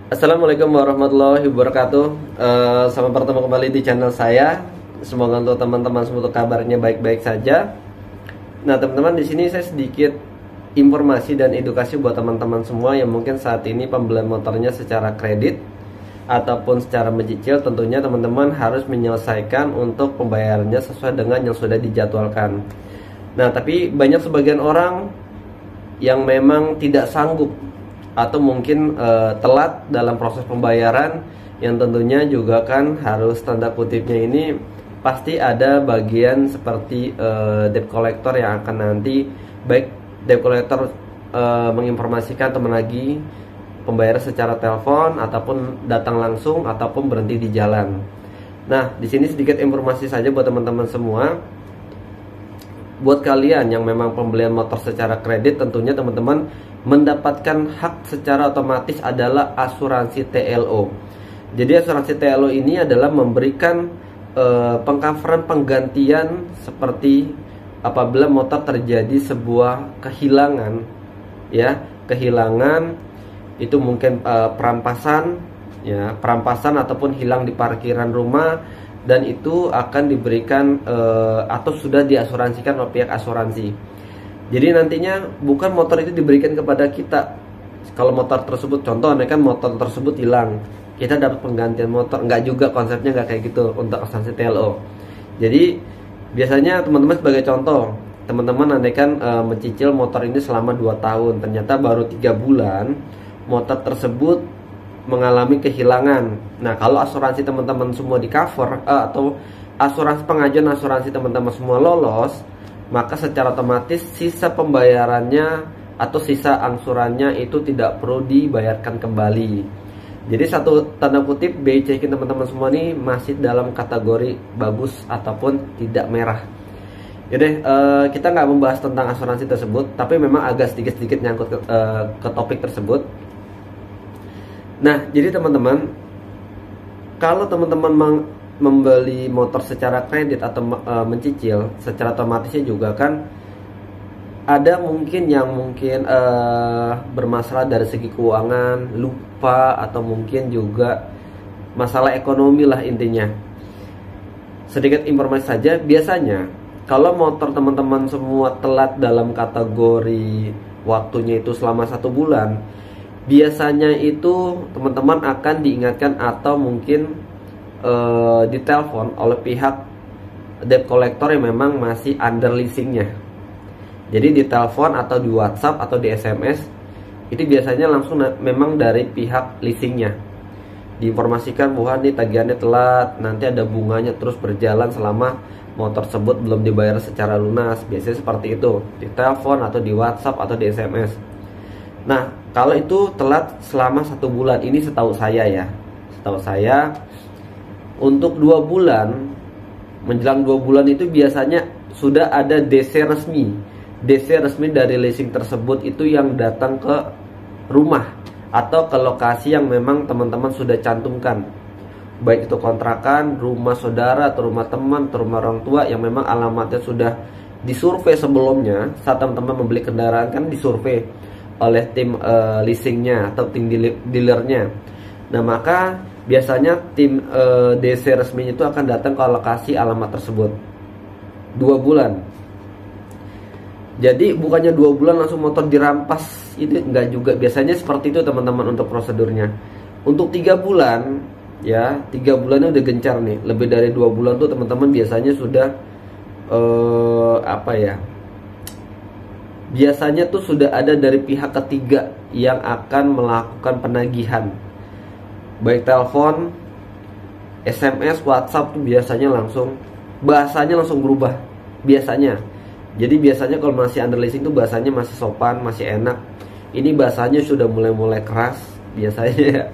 Assalamualaikum warahmatullahi wabarakatuh. Selamat bertemu kembali di channel saya. Semoga untuk teman-teman semua kabarnya baik-baik saja. Nah, teman-teman, di sini saya sedikit informasi dan edukasi buat teman-teman semua yang mungkin saat ini pembelian motornya secara kredit ataupun secara mencicil. Tentunya teman-teman harus menyelesaikan untuk pembayarannya sesuai dengan yang sudah dijadwalkan. Nah, tapi banyak sebagian orang yang memang tidak sanggup atau mungkin telat dalam proses pembayaran, yang tentunya juga kan harus tanda kutipnya ini pasti ada bagian seperti debt collector yang akan nanti baik debt collector menginformasikan atau menagih pembayaran secara telepon ataupun datang langsung ataupun berhenti di jalan. Nah, di sini sedikit informasi saja buat teman-teman semua. Buat kalian yang memang pembelian motor secara kredit, tentunya teman-teman mendapatkan hak secara otomatis adalah asuransi TLO. Jadi asuransi TLO ini adalah memberikan pengcoveran penggantian seperti apabila motor terjadi sebuah kehilangan, ya, kehilangan itu mungkin perampasan, ya, perampasan ataupun hilang di parkiran rumah, dan itu akan diberikan atau sudah diasuransikan oleh pihak asuransi. Jadi nantinya bukan motor itu diberikan kepada kita. Kalau motor tersebut, contohnya kan motor tersebut hilang, kita dapat penggantian motor. Enggak juga, konsepnya enggak kayak gitu untuk asuransi TLO. Jadi biasanya teman-teman, sebagai contoh, teman-teman andaikan mencicil motor ini selama 2 tahun, ternyata baru 3 bulan motor tersebut mengalami kehilangan. Nah, kalau asuransi teman-teman semua di cover atau asuransi pengajuan asuransi teman-teman semua lolos, maka secara otomatis sisa pembayarannya atau sisa angsurannya itu tidak perlu dibayarkan kembali. Jadi satu tanda kutip BCK teman-teman semua ini masih dalam kategori bagus ataupun tidak merah. Jadi kita nggak membahas tentang asuransi tersebut, tapi memang agak sedikit-sedikit nyangkut ke topik tersebut. Nah, jadi teman-teman, kalau teman-teman membeli motor secara kredit atau mencicil, secara otomatisnya juga kan ada mungkin yang bermasalah dari segi keuangan, lupa, atau mungkin juga masalah ekonomi lah intinya. Sedikit informasi saja, biasanya kalau motor teman-teman semua telat dalam kategori waktunya itu selama 1 bulan, biasanya itu teman-teman akan diingatkan atau mungkin ditelepon oleh pihak debt collector yang memang masih under leasingnya. Jadi ditelepon atau di WhatsApp atau di SMS itu biasanya langsung memang dari pihak leasingnya, diinformasikan bahwa nih tagihannya telat, nanti ada bunganya terus berjalan selama motor tersebut belum dibayar secara lunas. Biasanya seperti itu, ditelepon atau di WhatsApp atau di SMS. Nah, kalau itu telat selama 1 bulan, ini setahu saya ya, setahu saya untuk 2 bulan, menjelang 2 bulan itu biasanya sudah ada DC resmi. DC resmi dari leasing tersebut itu yang datang ke rumah atau ke lokasi yang memang teman-teman sudah cantumkan, baik itu kontrakan, rumah saudara, atau rumah teman, atau rumah orang tua yang memang alamatnya sudah disurvei sebelumnya. Saat teman-teman membeli kendaraan kan disurvei oleh tim leasingnya atau tim dealernya. Nah, maka biasanya tim DC resmi itu akan datang ke lokasi alamat tersebut 2 bulan. Jadi bukannya 2 bulan langsung motor dirampas, itu enggak juga. Biasanya seperti itu teman-teman untuk prosedurnya. Untuk 3 bulan, ya, 3 bulannya udah gencar nih. Lebih dari 2 bulan tuh teman-teman biasanya sudah biasanya tuh sudah ada dari pihak ketiga yang akan melakukan penagihan, baik telepon, SMS, WhatsApp tuh biasanya langsung bahasanya langsung berubah biasanya. Jadi biasanya kalau masih under leasing tuh bahasanya masih sopan, masih enak. Ini bahasanya sudah mulai keras biasanya.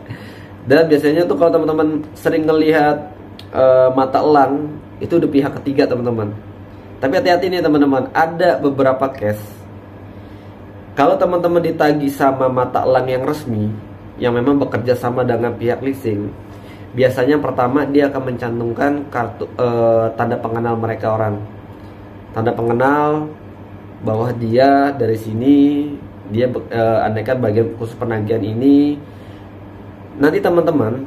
Dan biasanya tuh kalau teman-teman sering ngelihat mata elang, itu udah pihak ketiga teman-teman. Tapi hati-hati nih teman-teman, ada beberapa case kalau teman-teman ditagih sama mata elang yang resmi, yang memang bekerja sama dengan pihak leasing, biasanya pertama dia akan mencantumkan kartu tanda pengenal mereka orang. Tanda pengenal bahwa dia dari sini, dia andaikan bagian khusus penagihan ini nanti teman-teman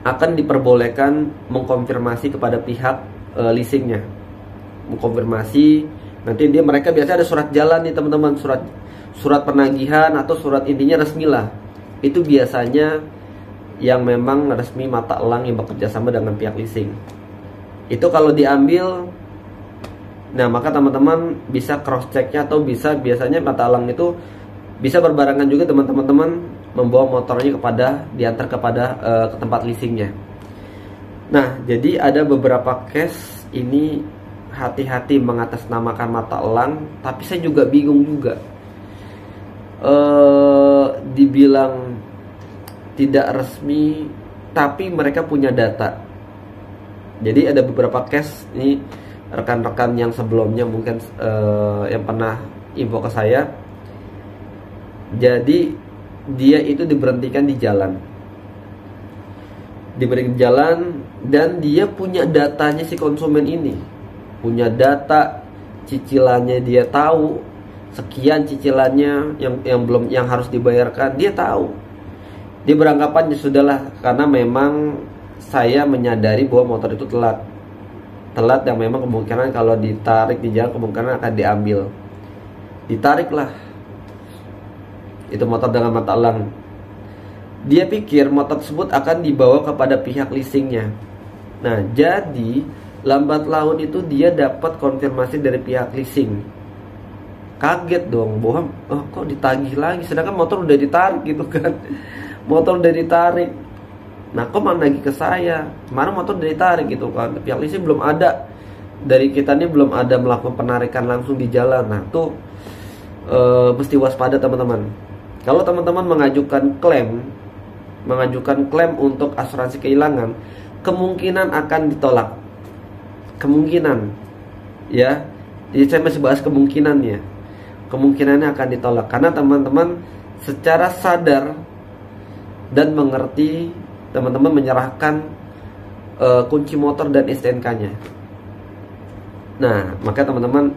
akan diperbolehkan mengkonfirmasi kepada pihak leasingnya, mengkonfirmasi. Nanti mereka biasanya ada surat jalan nih teman-teman, surat penagihan atau surat intinya resmi lah. Itu biasanya yang memang resmi mata elang yang bekerja sama dengan pihak leasing. Itu kalau diambil, nah maka teman-teman bisa cross checknya, atau biasanya mata elang itu bisa berbarengan juga teman-teman membawa motornya diantar kepada ke tempat leasingnya. Nah, jadi ada beberapa case ini hati-hati mengatasnamakan mata elang, tapi saya juga bingung juga. Dibilang tidak resmi, tapi mereka punya data. Jadi ada beberapa case ini, rekan-rekan yang sebelumnya mungkin yang pernah info ke saya. Jadi dia itu diberhentikan di jalan, dan dia punya datanya, si konsumen ini punya data cicilannya, dia tahu sekian cicilannya yang harus dibayarkan, dia tahu. Dia beranggapan ya sudahlah, karena memang saya menyadari bahwa motor itu telat yang memang kemungkinan kalau ditarik di jalan kemungkinan akan diambil. Ditariklah itu motor dengan mata elang. Dia pikir motor tersebut akan dibawa kepada pihak leasingnya. Nah, jadi lambat laun itu dia dapat konfirmasi dari pihak leasing. Kaget dong, bahwa kok ditagih lagi, sedangkan motor udah ditarik gitu kan. Motor udah ditarik. Nah, kok mana lagi ke saya? Kemarin motor udah ditarik gitu kan. Pihak leasing belum ada, dari kita ini belum ada melakukan penarikan langsung di jalan. Nah, tuh mesti waspada teman-teman. Kalau teman-teman mengajukan klaim untuk asuransi kehilangan, kemungkinan akan ditolak. Kemungkinan, ya. Jadi saya masih bahas kemungkinannya. Kemungkinannya akan ditolak karena teman-teman secara sadar dan mengerti, teman-teman menyerahkan kunci motor dan STNK-nya. Nah, maka teman-teman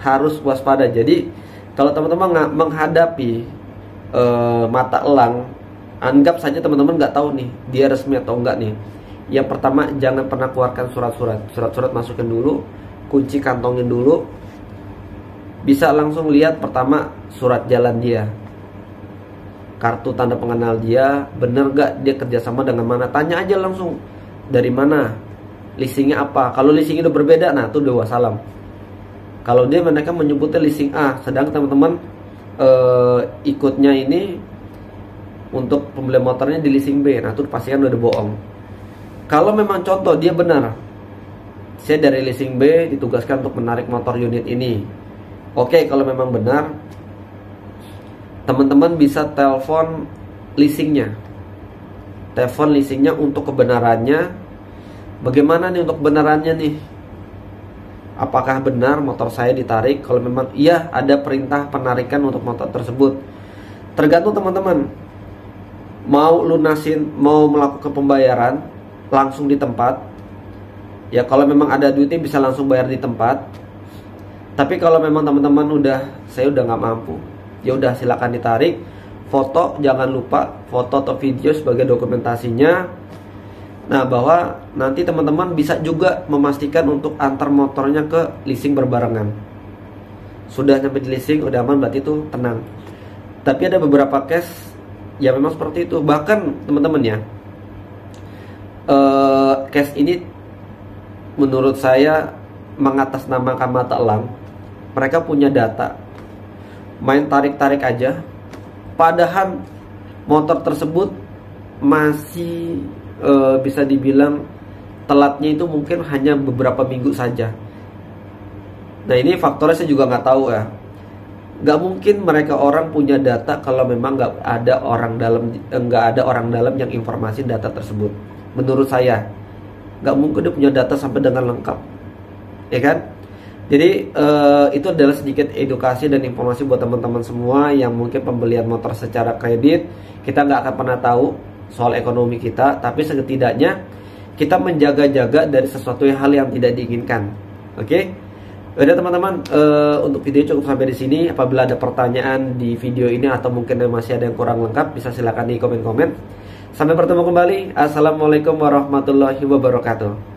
harus waspada. Jadi kalau teman-teman menghadapi mata elang, anggap saja teman-teman nggak tahu nih dia resmi atau enggak nih. Yang pertama, jangan pernah keluarkan surat-surat masukin dulu, kunci kantongin dulu. Bisa langsung lihat pertama surat jalan dia, kartu tanda pengenal dia, bener nggak dia kerjasama dengan mana. Tanya aja langsung dari mana, leasingnya apa. Kalau leasingnya udah berbeda, nah itu udah wassalam. Kalau mereka menyebutnya leasing A, sedang teman-teman ikutnya ini untuk pembelian motornya di leasing B, nah itu pastikan udah bohong. Kalau memang contoh dia benar, saya dari leasing B ditugaskan untuk menarik motor unit ini, oke, kalau memang benar, teman-teman bisa telepon leasingnya untuk kebenarannya. Bagaimana nih untuk kebenarannya nih? Apakah benar motor saya ditarik? Kalau memang iya, ada perintah penarikan untuk motor tersebut. Tergantung teman-teman mau melakukan pembayaran langsung di tempat. Ya, kalau memang ada duitnya bisa langsung bayar di tempat. Tapi kalau memang teman-teman saya udah nggak mampu, ya udah silakan ditarik. Foto, jangan lupa foto atau video sebagai dokumentasinya. Nah, bahwa nanti teman-teman bisa juga memastikan untuk antar motornya ke leasing berbarengan. Sudah sampai di leasing, udah aman, berarti itu tenang. Tapi ada beberapa case ya memang seperti itu. Bahkan teman-teman ya, case ini menurut saya mengatasnamakan mata elang. Mereka punya data, main tarik-tarik aja, padahal motor tersebut masih bisa dibilang telatnya itu mungkin hanya beberapa minggu saja. Nah, ini faktornya saya juga nggak tahu ya. Nggak mungkin mereka orang punya data kalau memang nggak ada orang dalam yang informasi data tersebut. Menurut saya nggak mungkin dia punya data sampai dengan lengkap, ya kan? Jadi itu adalah sedikit edukasi dan informasi buat teman-teman semua yang mungkin pembelian motor secara kredit. Kita nggak akan pernah tahu soal ekonomi kita, tapi setidaknya kita menjaga-jaga dari sesuatu hal yang tidak diinginkan. Oke? Udah teman-teman, untuk video cukup sampai di sini. Apabila ada pertanyaan di video ini atau mungkin masih ada yang kurang lengkap, bisa silakan di komen-komen. Sampai bertemu kembali. Assalamualaikum warahmatullahi wabarakatuh.